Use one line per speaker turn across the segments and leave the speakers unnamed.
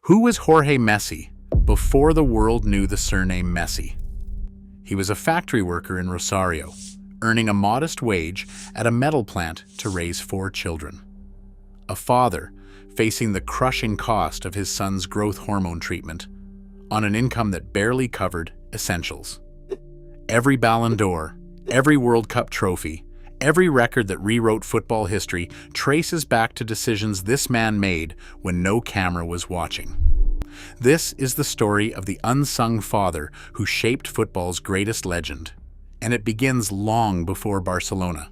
Who was Jorge Messi before the world knew the surname Messi? He was a factory worker in Rosario, earning a modest wage at a metal plant to raise 4 children. A father facing the crushing cost of his son's growth hormone treatment on an income that barely covered essentials. Every Ballon d'Or, every World Cup trophy, every record that rewrote football history traces back to decisions this man made when no camera was watching. This is the story of the unsung father who shaped football's greatest legend, and it begins long before Barcelona.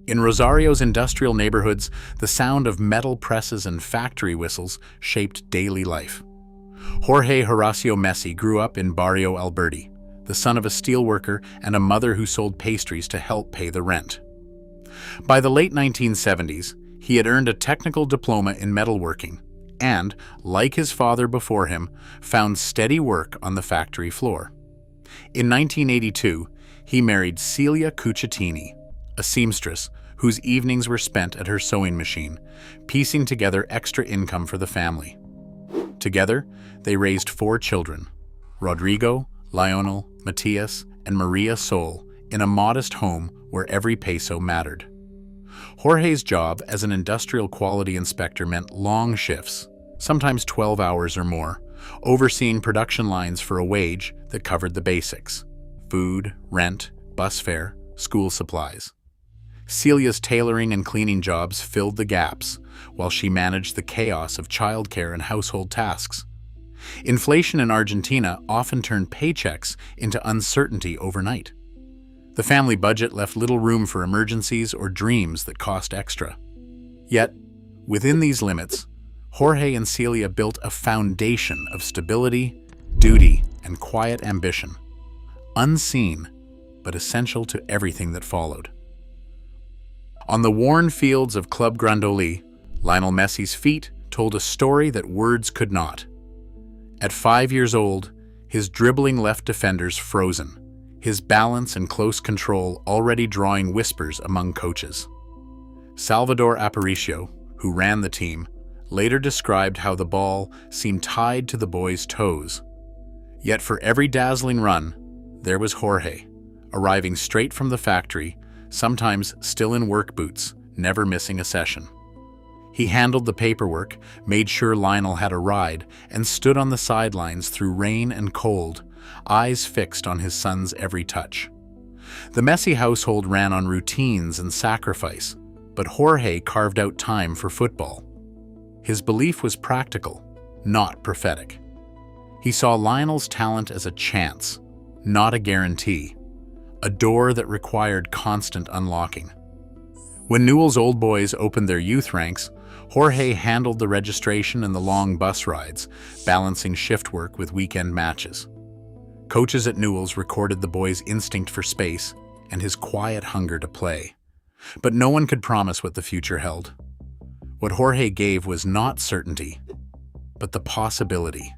In Rosario's industrial neighborhoods, the sound of metal presses and factory whistles shaped daily life. Jorge Horacio Messi grew up in Barrio Alberti, the son of a steelworker and a mother who sold pastries to help pay the rent. By the late 1970s, he had earned a technical diploma in metalworking and, like his father before him, found steady work on the factory floor. In 1982, he married Celia Cuccittini, a seamstress whose evenings were spent at her sewing machine, piecing together extra income for the family. Together, they raised 4 children, Rodrigo, Lionel, Matias, and Maria Sol, in a modest home where every peso mattered. Jorge's job as an industrial quality inspector meant long shifts, sometimes 12 hours or more, overseeing production lines for a wage that covered the basics: food, rent, bus fare, school supplies. Celia's tailoring and cleaning jobs filled the gaps, while she managed the chaos of childcare and household tasks. Inflation in Argentina often turned paychecks into uncertainty overnight. The family budget left little room for emergencies or dreams that cost extra. Yet, within these limits, Jorge and Celia built a foundation of stability, duty, and quiet ambition, unseen but essential to everything that followed. On the worn fields of Club Grandoli, Lionel Messi's feet told a story that words could not. At 5 years old, his dribbling left defenders frozen, his balance and close control already drawing whispers among coaches. Salvador Aparicio, who ran the team, later described how the ball seemed tied to the boy's toes. Yet for every dazzling run, there was Jorge, arriving straight from the factory, sometimes still in work boots, never missing a session. He handled the paperwork, made sure Lionel had a ride, and stood on the sidelines through rain and cold, eyes fixed on his son's every touch. The Messi household ran on routines and sacrifice, but Jorge carved out time for football. His belief was practical, not prophetic. He saw Lionel's talent as a chance, not a guarantee, a door that required constant unlocking. When Newell's Old Boys opened their youth ranks, Jorge handled the registration and the long bus rides, balancing shift work with weekend matches. Coaches at Newell's recorded the boy's instinct for space and his quiet hunger to play. But no one could promise what the future held. What Jorge gave was not certainty, but the possibility,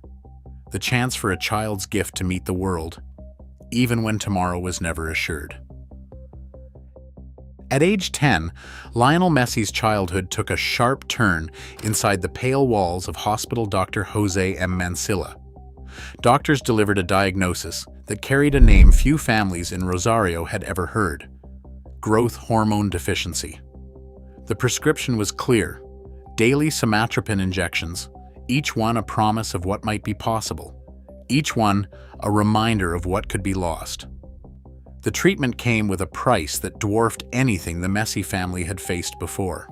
the chance for a child's gift to meet the world, even when tomorrow was never assured. At age 10, Lionel Messi's childhood took a sharp turn inside the pale walls of Hospital Dr. Jose M. Mancilla. Doctors delivered a diagnosis that carried a name few families in Rosario had ever heard: growth hormone deficiency. The prescription was clear: daily somatropin injections, each one a promise of what might be possible, each one a reminder of what could be lost. The treatment came with a price that dwarfed anything the Messi family had faced before.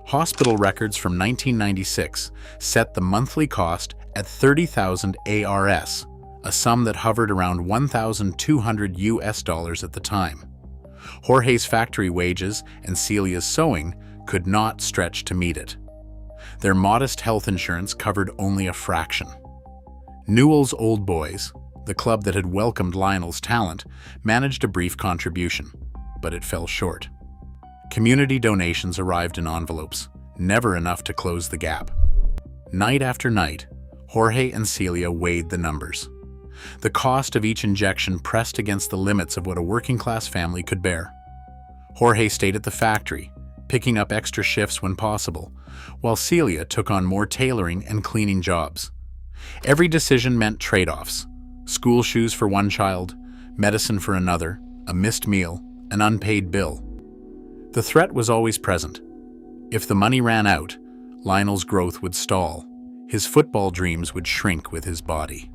Hospital records from 1996 set the monthly cost at 30,000 ARS, a sum that hovered around $1,200 at the time. Jorge's factory wages and Celia's sewing could not stretch to meet it. Their modest health insurance covered only a fraction. Newell's Old Boys, the club that had welcomed Lionel's talent, managed a brief contribution, but it fell short. Community donations arrived in envelopes, never enough to close the gap. Night after night, Jorge and Celia weighed the numbers. The cost of each injection pressed against the limits of what a working-class family could bear. Jorge stayed at the factory, picking up extra shifts when possible, while Celia took on more tailoring and cleaning jobs. Every decision meant trade-offs: school shoes for one child, medicine for another, a missed meal, an unpaid bill. The threat was always present. If the money ran out, Lionel's growth would stall. His football dreams would shrink with his body.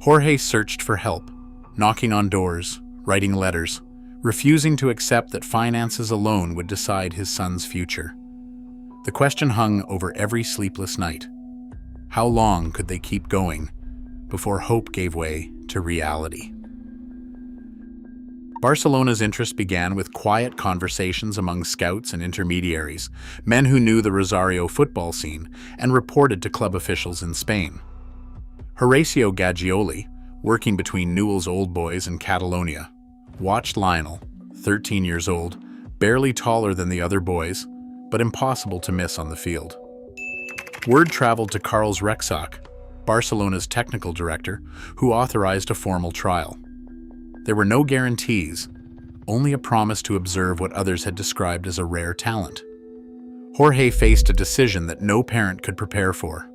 Jorge searched for help, knocking on doors, writing letters, refusing to accept that finances alone would decide his son's future. The question hung over every sleepless night. How long could they keep going before hope gave way to reality? Barcelona's interest began with quiet conversations among scouts and intermediaries, men who knew the Rosario football scene and reported to club officials in Spain. Horacio Gaggioli, working between Newell's Old Boys and Catalonia, watched Lionel, 13 years old, barely taller than the other boys, but impossible to miss on the field. Word traveled to Carles Rexach, Barcelona's technical director, who authorized a formal trial. There were no guarantees, only a promise to observe what others had described as a rare talent. Jorge faced a decision that no parent could prepare for.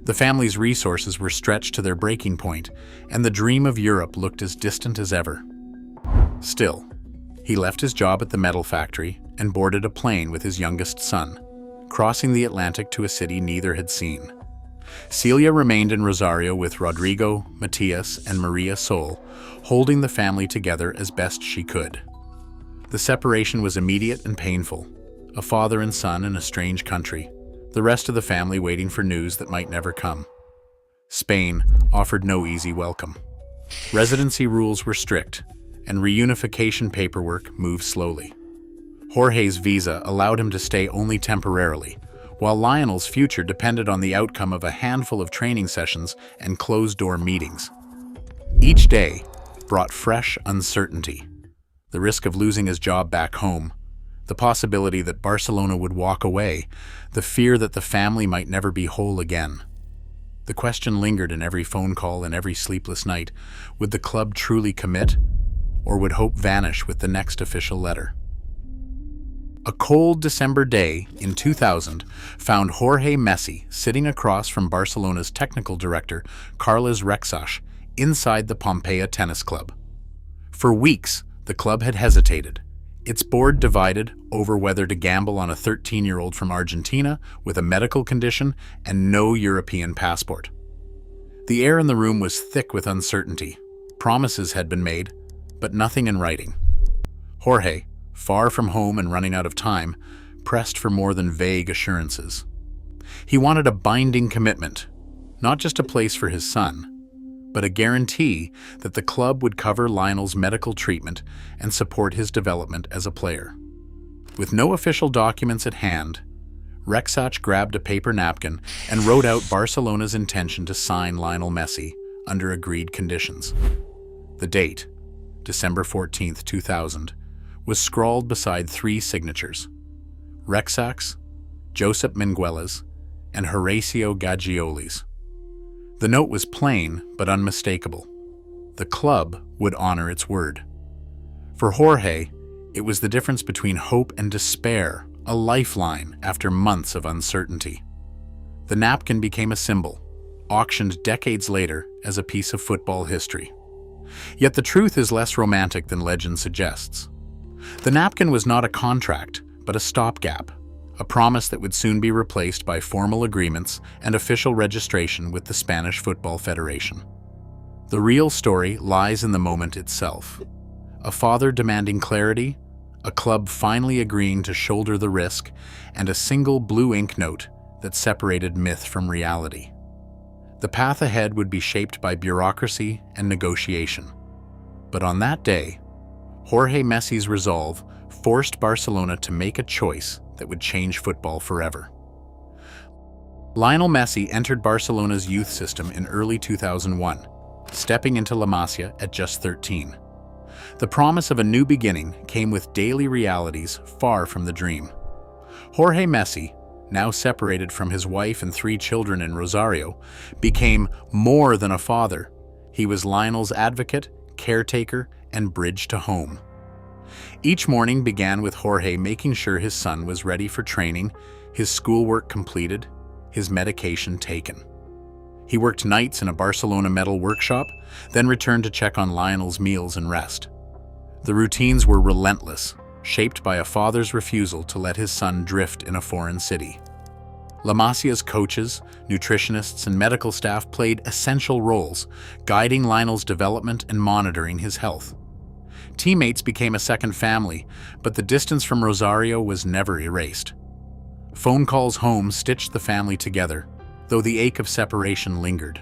The family's resources were stretched to their breaking point, and the dream of Europe looked as distant as ever. Still, he left his job at the metal factory and boarded a plane with his youngest son, crossing the Atlantic to a city neither had seen. Celia remained in Rosario with Rodrigo, Matias, and Maria Sol, holding the family together as best she could. The separation was immediate and painful, a father and son in a strange country, the rest of the family waiting for news that might never come. Spain offered no easy welcome. Residency rules were strict, and reunification paperwork moved slowly. Jorge's visa allowed him to stay only temporarily, while Lionel's future depended on the outcome of a handful of training sessions and closed-door meetings. Each day brought fresh uncertainty: the risk of losing his job back home, the possibility that Barcelona would walk away, the fear that the family might never be whole again. The question lingered in every phone call and every sleepless night: would the club truly commit, or would hope vanish with the next official letter? A cold December day in 2000 found Jorge Messi sitting across from Barcelona's technical director, Carles Rexach, inside the Pompeia Tennis Club. For weeks, the club had hesitated, its board divided over whether to gamble on a 13-year-old from Argentina with a medical condition and no European passport. The air in the room was thick with uncertainty. Promises had been made, but nothing in writing. Jorge, far from home and running out of time, pressed for more than vague assurances. He wanted a binding commitment, not just a place for his son, but a guarantee that the club would cover Lionel's medical treatment and support his development as a player. With no official documents at hand, Rexach grabbed a paper napkin and wrote out Barcelona's intention to sign Lionel Messi under agreed conditions. The date, December 14, 2000, was scrawled beside three signatures: Rexach's, Josep Minguela's, and Horacio Gaggioli's. The note was plain but unmistakable. The club would honor its word. For Jorge, it was the difference between hope and despair, a lifeline after months of uncertainty. The napkin became a symbol, auctioned decades later as a piece of football history. Yet the truth is less romantic than legend suggests. The napkin was not a contract, but a stopgap, a promise that would soon be replaced by formal agreements and official registration with the Spanish Football Federation. The real story lies in the moment itself. A father demanding clarity, a club finally agreeing to shoulder the risk, and a single blue ink note that separated myth from reality. The path ahead would be shaped by bureaucracy and negotiation. But on that day, Jorge Messi's resolve forced Barcelona to make a choice that would change football forever. Lionel Messi entered Barcelona's youth system in early 2001, stepping into La Masia at just 13. The promise of a new beginning came with daily realities far from the dream. Jorge Messi, now separated from his wife and 3 children in Rosario, became more than a father. He was Lionel's advocate, caretaker, and bridge to home. Each morning began with Jorge making sure his son was ready for training, his schoolwork completed, his medication taken. He worked nights in a Barcelona metal workshop, then returned to check on Lionel's meals and rest. The routines were relentless, shaped by a father's refusal to let his son drift in a foreign city. La Masia's coaches, nutritionists, and medical staff played essential roles, guiding Lionel's development and monitoring his health. Teammates became a second family, but the distance from Rosario was never erased. Phone calls home stitched the family together, though the ache of separation lingered.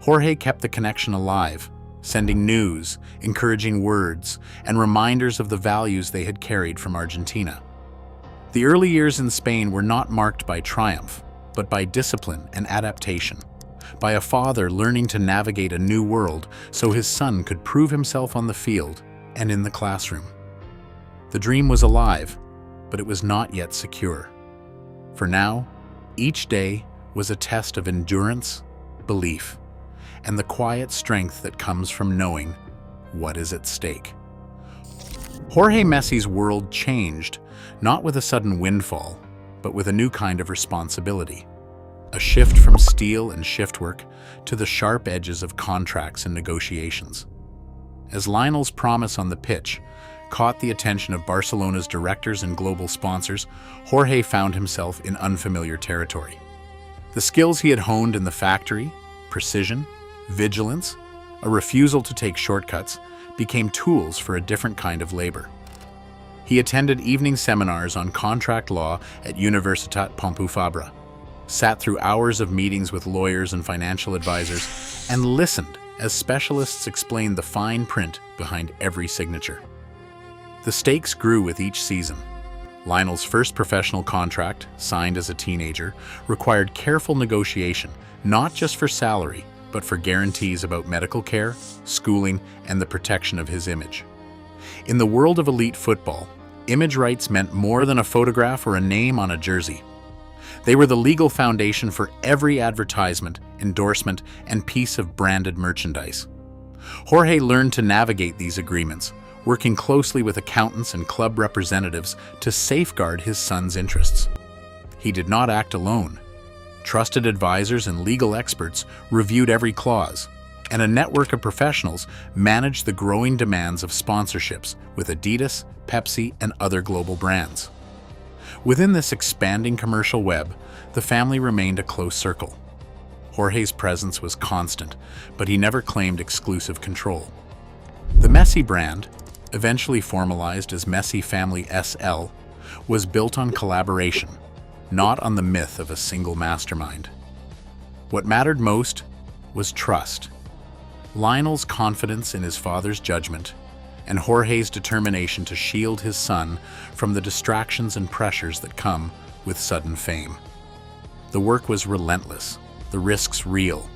Jorge kept the connection alive, sending news, encouraging words, and reminders of the values they had carried from Argentina. The early years in Spain were not marked by triumph, but by discipline and adaptation, by a father learning to navigate a new world so his son could prove himself on the field and in the classroom. The dream was alive, but it was not yet secure. For now, each day was a test of endurance, belief, and the quiet strength that comes from knowing what is at stake. Jorge Messi's world changed, not with a sudden windfall, but with a new kind of responsibility. A shift from steel and shift work to the sharp edges of contracts and negotiations. As Lionel's promise on the pitch caught the attention of Barcelona's directors and global sponsors, Jorge found himself in unfamiliar territory. The skills he had honed in the factory, precision, vigilance, a refusal to take shortcuts, became tools for a different kind of labor. He attended evening seminars on contract law at Universitat Pompeu Fabra, sat through hours of meetings with lawyers and financial advisors, and listened as specialists explained the fine print behind every signature. The stakes grew with each season. Lionel's first professional contract, signed as a teenager, required careful negotiation, not just for salary, but for guarantees about medical care, schooling, and the protection of his image. In the world of elite football, image rights meant more than a photograph or a name on a jersey. They were the legal foundation for every advertisement, endorsement, and piece of branded merchandise. Jorge learned to navigate these agreements, working closely with accountants and club representatives to safeguard his son's interests. He did not act alone. Trusted advisors and legal experts reviewed every clause, and a network of professionals managed the growing demands of sponsorships with Adidas, Pepsi, and other global brands. Within this expanding commercial web, the family remained a close circle. Jorge's presence was constant, but he never claimed exclusive control. The Messi brand, eventually formalized as Messi Family SL, was built on collaboration, not on the myth of a single mastermind. What mattered most was trust. Lionel's confidence in his father's judgment, and Jorge's determination to shield his son from the distractions and pressures that come with sudden fame. The work was relentless, the risks real,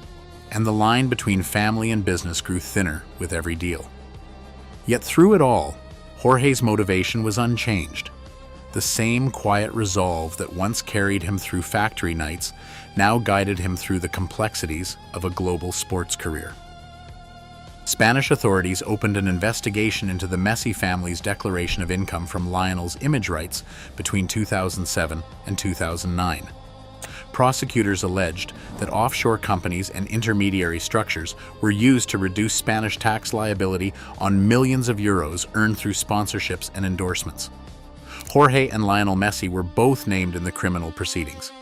and the line between family and business grew thinner with every deal. Yet through it all, Jorge's motivation was unchanged. The same quiet resolve that once carried him through factory nights now guided him through the complexities of a global sports career. Spanish authorities opened an investigation into the Messi family's declaration of income from Lionel's image rights between 2007 and 2009. Prosecutors alleged that offshore companies and intermediary structures were used to reduce Spanish tax liability on millions of euros earned through sponsorships and endorsements. Jorge and Lionel Messi were both named in the criminal proceedings.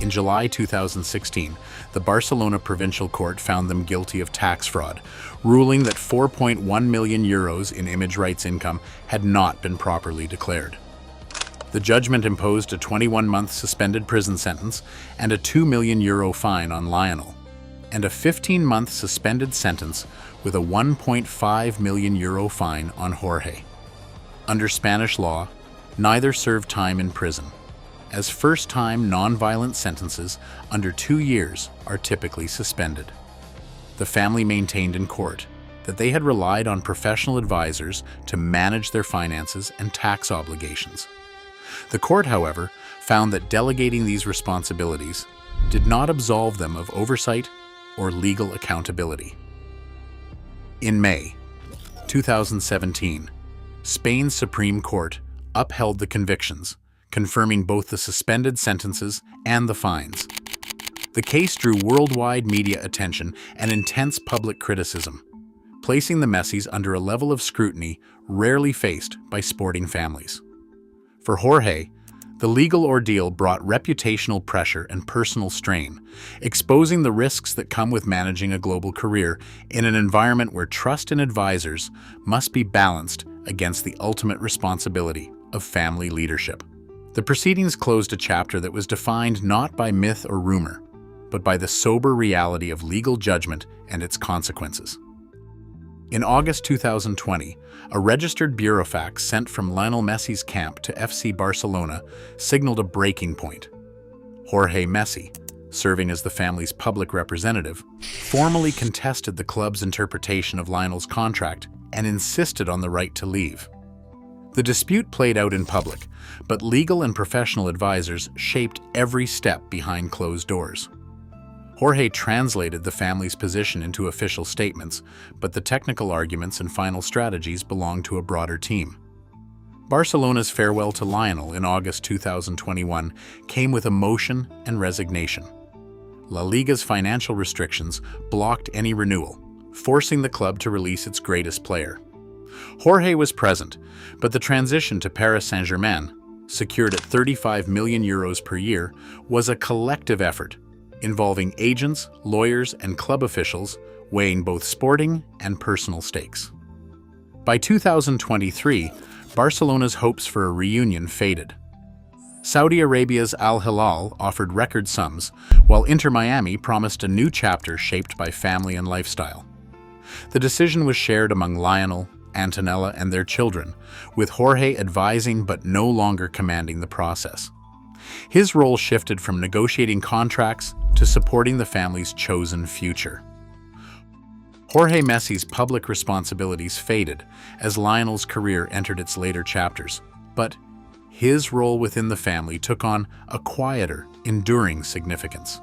In July 2016, the Barcelona Provincial Court found them guilty of tax fraud, ruling that 4.1 million euros in image rights income had not been properly declared. The judgment imposed a 21-month suspended prison sentence and a 2 million euro fine on Lionel, and a 15-month suspended sentence with a 1.5 million euro fine on Jorge. Under Spanish law, neither served time in prison, as first-time non-violent sentences under 2 years are typically suspended. The family maintained in court that they had relied on professional advisors to manage their finances and tax obligations. The court, however, found that delegating these responsibilities did not absolve them of oversight or legal accountability. In May 2017, Spain's Supreme Court upheld the convictions, confirming both the suspended sentences and the fines. The case drew worldwide media attention and intense public criticism, placing the Messis under a level of scrutiny rarely faced by sporting families. For Jorge, the legal ordeal brought reputational pressure and personal strain, exposing the risks that come with managing a global career in an environment where trust in advisors must be balanced against the ultimate responsibility of family leadership. The proceedings closed a chapter that was defined not by myth or rumor, but by the sober reality of legal judgment and its consequences. In August 2020, a registered burofax sent from Lionel Messi's camp to FC Barcelona signaled a breaking point. Jorge Messi, serving as the family's public representative, formally contested the club's interpretation of Lionel's contract and insisted on the right to leave. The dispute played out in public, but legal and professional advisors shaped every step behind closed doors. Jorge translated the family's position into official statements, but the technical arguments and final strategies belonged to a broader team. Barcelona's farewell to Lionel in August 2021 came with emotion and resignation. La Liga's financial restrictions blocked any renewal, forcing the club to release its greatest player. Jorge was present, but the transition to Paris Saint-Germain, secured at €35 million per year, was a collective effort, involving agents, lawyers, and club officials, weighing both sporting and personal stakes. By 2023, Barcelona's hopes for a reunion faded. Saudi Arabia's Al Hilal offered record sums, while Inter Miami promised a new chapter shaped by family and lifestyle. The decision was shared among Lionel, Antonella, and their children, with Jorge advising but no longer commanding the process. His role shifted from negotiating contracts to supporting the family's chosen future. Jorge Messi's public responsibilities faded as Lionel's career entered its later chapters, but his role within the family took on a quieter, enduring significance.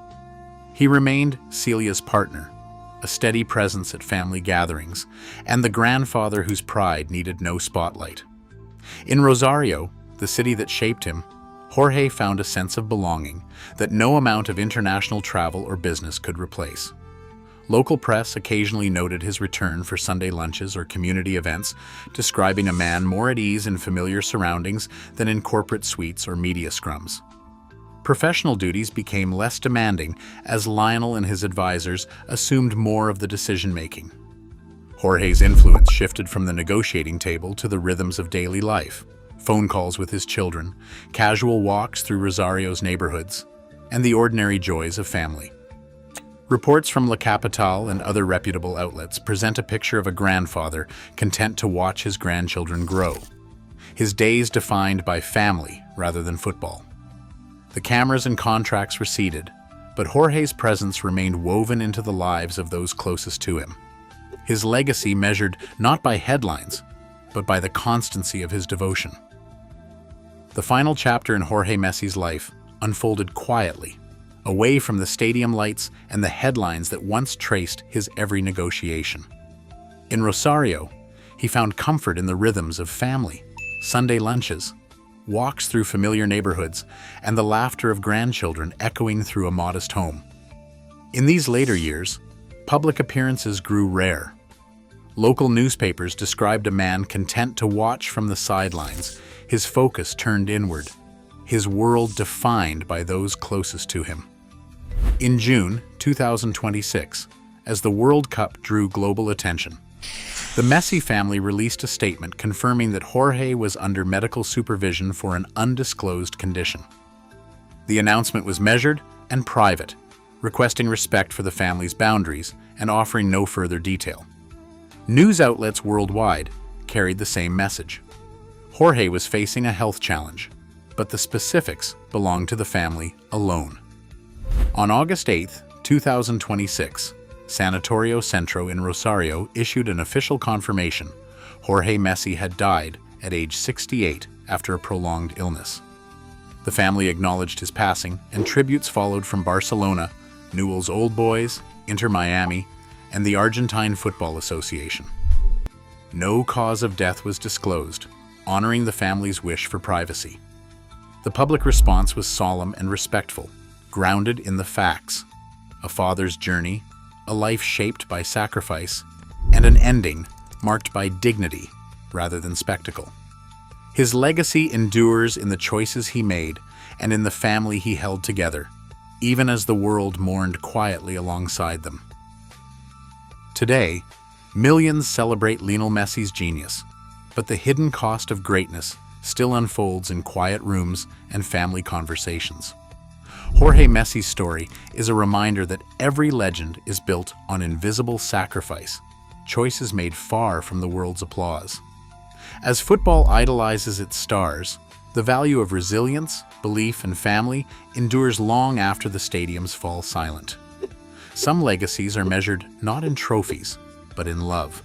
He remained Celia's partner, a steady presence at family gatherings, and the grandfather whose pride needed no spotlight. In Rosario, the city that shaped him, Jorge found a sense of belonging that no amount of international travel or business could replace. Local press occasionally noted his return for Sunday lunches or community events, describing a man more at ease in familiar surroundings than in corporate suites or media scrums. Professional duties became less demanding as Lionel and his advisors assumed more of the decision-making. Jorge's influence shifted from the negotiating table to the rhythms of daily life. Phone calls with his children, casual walks through Rosario's neighborhoods, and the ordinary joys of family. Reports from La Capital and other reputable outlets present a picture of a grandfather content to watch his grandchildren grow, his days defined by family rather than football. The cameras and contracts receded, but Jorge's presence remained woven into the lives of those closest to him. His legacy measured not by headlines, but by the constancy of his devotion. The final chapter in Jorge Messi's life unfolded quietly, away from the stadium lights and the headlines that once traced his every negotiation. In Rosario, he found comfort in the rhythms of family, Sunday lunches, walks through familiar neighborhoods, and the laughter of grandchildren echoing through a modest home. In these later years, public appearances grew rare. Local newspapers described a man content to watch from the sidelines, his focus turned inward, his world defined by those closest to him. In June 2026, as the World Cup drew global attention, the Messi family released a statement confirming that Jorge was under medical supervision for an undisclosed condition. The announcement was measured and private, requesting respect for the family's boundaries and offering no further detail. News outlets worldwide carried the same message. Jorge was facing a health challenge, but the specifics belonged to the family alone. On August 8, 2026, Sanatorio Centro in Rosario issued an official confirmation Jorge Messi had died at age 68 after a prolonged illness. The family acknowledged his passing, and tributes followed from Barcelona, Newell's Old Boys, Inter Miami, and the Argentine Football Association. No cause of death was disclosed, honoring the family's wish for privacy. The public response was solemn and respectful, grounded in the facts: a father's journey, a life shaped by sacrifice, and an ending marked by dignity rather than spectacle. His legacy endures in the choices he made and in the family he held together, even as the world mourned quietly alongside them. Today, millions celebrate Lionel Messi's genius, but the hidden cost of greatness still unfolds in quiet rooms and family conversations. Jorge Messi's story is a reminder that every legend is built on invisible sacrifice, choices made far from the world's applause. As football idolizes its stars, the value of resilience, belief, and family endures long after the stadiums fall silent. Some legacies are measured not in trophies, but in love.